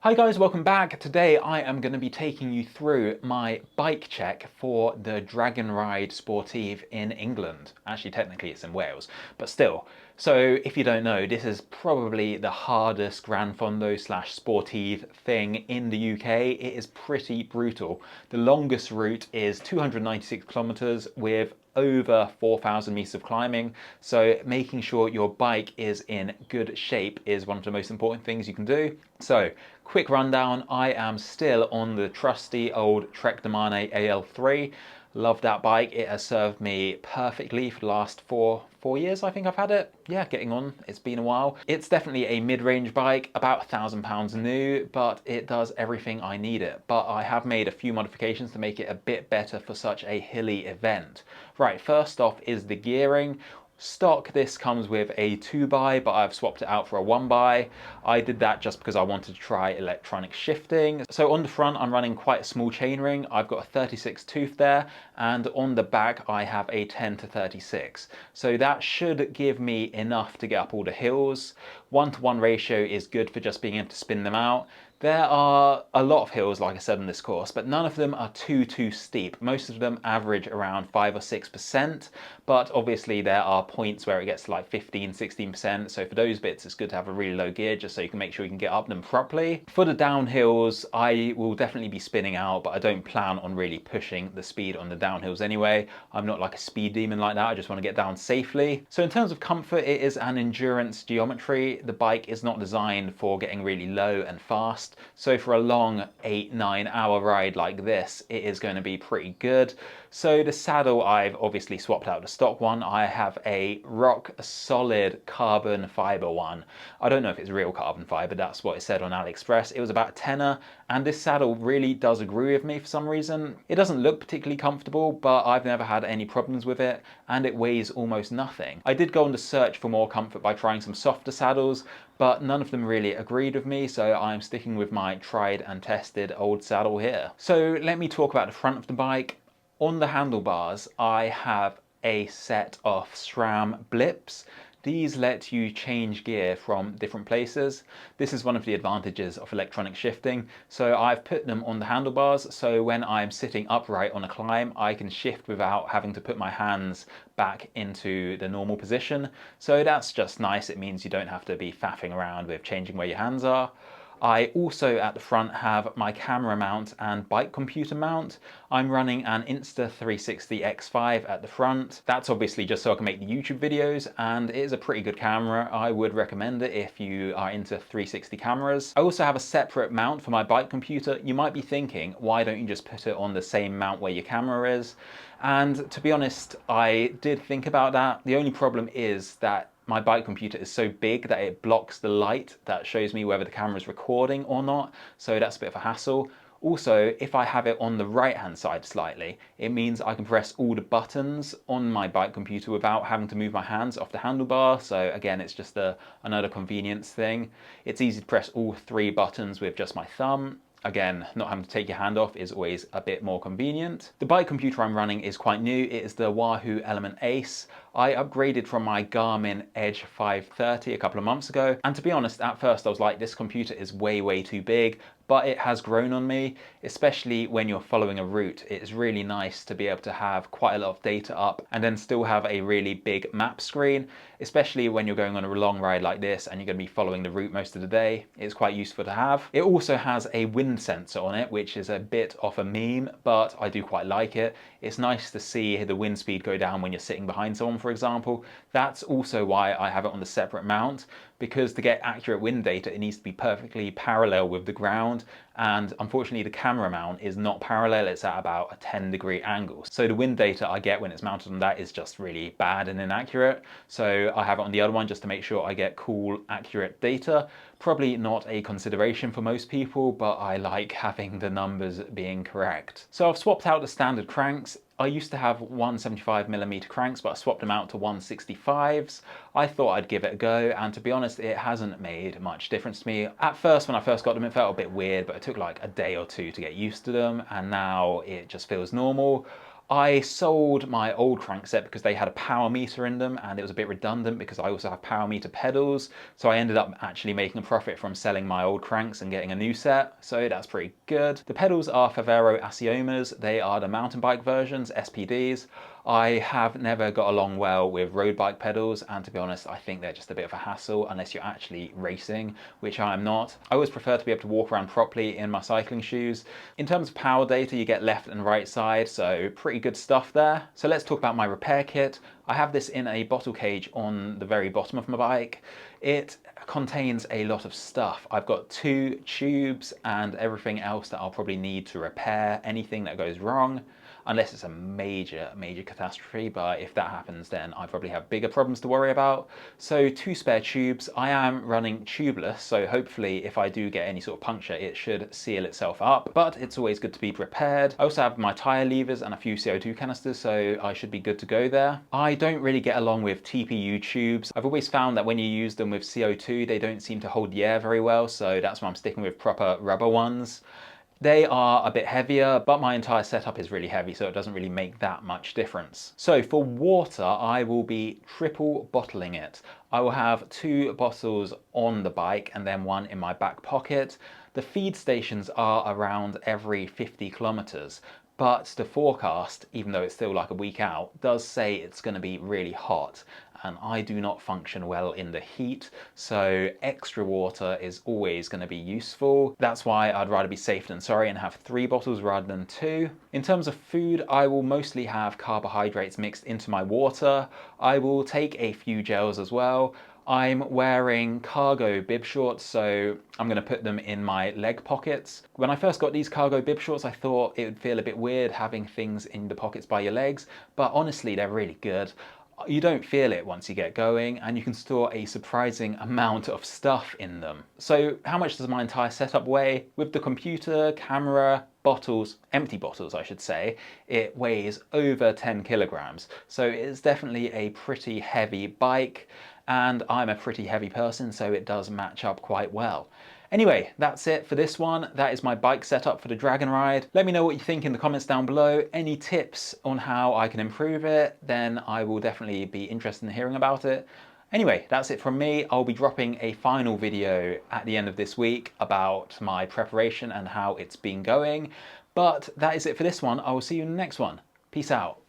Hi guys, welcome back. Today I am going to be taking you through my bike check for the Dragon Ride Sportive in England. Actually, technically it's in Wales, but still. So if you don't know, this is probably the hardest Gran Fondo / Sportive thing in the UK. It is pretty brutal. The longest route is 296 kilometers with over 4,000 meters of climbing, so making sure your bike is in good shape is one of the most important things you can do. So quick rundown, I am still on the trusty old Trek Domane AL3. Love that bike. It has served me perfectly for the last four years, I think I've had it. Yeah, getting on. It's been a while. It's definitely a mid-range bike, about £1,000 new, but it does everything I need it. But I have made a few modifications to make it a bit better for such a hilly event. Right, first off is the gearing. Stock, this comes with a 2x, but I've swapped it out for a 1x. I did that just because I wanted to try electronic shifting. So on the front, I'm running quite a small chainring. I've got a 36 tooth there, and on the back, I have a 10-36. So that should give me enough to get up all the hills. 1-to-1 ratio is good for just being able to spin them out. There are a lot of hills, like I said, in this course, but none of them are too steep. Most of them average around 5 or 6%, but obviously there are points where it gets to like 15-16%. So for those bits, it's good to have a really low gear just so you can make sure you can get up them properly. For the downhills, I will definitely be spinning out, but I don't plan on really pushing the speed on the downhills anyway. I'm not like a speed demon like that. I just want to get down safely. So in terms of comfort, it is an endurance geometry. The bike is not designed for getting really low and fast. So for a long 8-9 hour ride like this, it is going to be pretty good. So the saddle, I've obviously swapped out the stock one. I have a rock solid carbon fiber one. I don't know if it's real carbon fiber, that's what it said on AliExpress. It was about a tenner, and this saddle really does agree with me for some reason. It doesn't look particularly comfortable, but I've never had any problems with it, and it weighs almost nothing. I did go on the search for more comfort by trying some softer saddles, but none of them really agreed with me, so I'm sticking with my tried and tested old saddle here. So let me talk about the front of the bike. On the handlebars, I have a set of SRAM blips. These let you change gear from different places. This is one of the advantages of electronic shifting. So I've put them on the handlebars, so when I'm sitting upright on a climb, I can shift without having to put my hands back into the normal position. So that's just nice. It means you don't have to be faffing around with changing where your hands are. I also at the front have my camera mount and bike computer mount. I'm running an Insta360 X5 at the front. That's obviously just so I can make the YouTube videos, and it is a pretty good camera. I would recommend it if you are into 360 cameras. I also have a separate mount for my bike computer. You might be thinking, why don't you just put it on the same mount where your camera is? And to be honest, I did think about that. The only problem is that my bike computer is so big that it blocks the light that shows me whether the camera is recording or not, so that's a bit of a hassle. Also, if I have it on the right hand side slightly, it means I can press all the buttons on my bike computer without having to move my hands off the handlebar. So again, it's just another convenience thing. It's easy to press all 3 buttons with just my thumb. Again, not having to take your hand off is always a bit more convenient. The bike computer I'm running is quite new. It is the Wahoo Element Ace. I upgraded from my Garmin Edge 530 a couple of months ago, and to be honest, at first I was like, this computer is way too big, but it has grown on me, especially when you're following a route. It's really nice to be able to have quite a lot of data up and then still have a really big map screen, especially when you're going on a long ride like this and you're going to be following the route most of the day. It's quite useful to have. It also has a wind sensor on it, which is a bit of a meme, but I do quite like it. It's nice to see the wind speed go down when you're sitting behind someone, for example. That's also why I have it on the separate mount, because to get accurate wind data, it needs to be perfectly parallel with the ground. And unfortunately, the camera mount is not parallel. It's at about a 10-degree angle. So the wind data I get when it's mounted on that is just really bad and inaccurate. So I have it on the other one just to make sure I get cool, accurate data. Probably not a consideration for most people, but I like having the numbers being correct. So I've swapped out the standard cranks. I used to have 175mm cranks, but I swapped them out to 165s. I thought I'd give it a go, and to be honest, it hasn't made much difference to me. At first, when I first got them, it felt a bit weird, but it took like a day or two to get used to them, and now it just feels normal. I sold my old crankset because they had a power meter in them and it was a bit redundant because I also have power meter pedals. So I ended up actually making a profit from selling my old cranks and getting a new set. So that's pretty good. The pedals are Favero Asiomas. They are the mountain bike versions, SPDs. I have never got along well with road bike pedals, and to be honest, I think they're just a bit of a hassle unless you're actually racing, which I am not. I always prefer to be able to walk around properly in my cycling shoes. In terms of power data, you get left and right side, so pretty good stuff there. So let's talk about my repair kit. I have this in a bottle cage on the very bottom of my bike. It contains a lot of stuff. I've got 2 tubes and everything else that I'll probably need to repair anything that goes wrong, unless it's a major catastrophe, but if that happens then I probably have bigger problems to worry about. So 2 spare tubes. I am running tubeless, so hopefully if I do get any sort of puncture it should seal itself up, but it's always good to be prepared. I also have my tyre levers and a few CO2 canisters, so I should be good to go there. I don't really get along with TPU tubes. I've always found that when you use them with CO2 they don't seem to hold the air very well, so that's why I'm sticking with proper rubber ones. They are a bit heavier, but my entire setup is really heavy, so it doesn't really make that much difference. So for water, I will be triple bottling it. I will have 2 bottles on the bike and then 1 in my back pocket. The feed stations are around every 50 kilometers. But the forecast, even though it's still like a week out, does say it's going to be really hot. And I do not function well in the heat, so extra water is always going to be useful. That's why I'd rather be safe than sorry and have 3 bottles rather than 2. In terms of food, I will mostly have carbohydrates mixed into my water. I will take a few gels as well. I'm wearing cargo bib shorts, so I'm going to put them in my leg pockets. When I first got these cargo bib shorts, I thought it would feel a bit weird having things in the pockets by your legs, but honestly, they're really good. You don't feel it once you get going, and you can store a surprising amount of stuff in them. So how much does my entire setup weigh? With the computer, camera, bottles, empty bottles I should say, it weighs over 10 kilograms. So it's definitely a pretty heavy bike, and I'm a pretty heavy person, so it does match up quite well. Anyway, that's it for this one. That is my bike setup for the Dragon Ride. Let me know what you think in the comments down below. Any tips on how I can improve it, then I will definitely be interested in hearing about it. Anyway, that's it from me. I'll be dropping a final video at the end of this week about my preparation and how it's been going. But that is it for this one. I will see you in the next one. Peace out.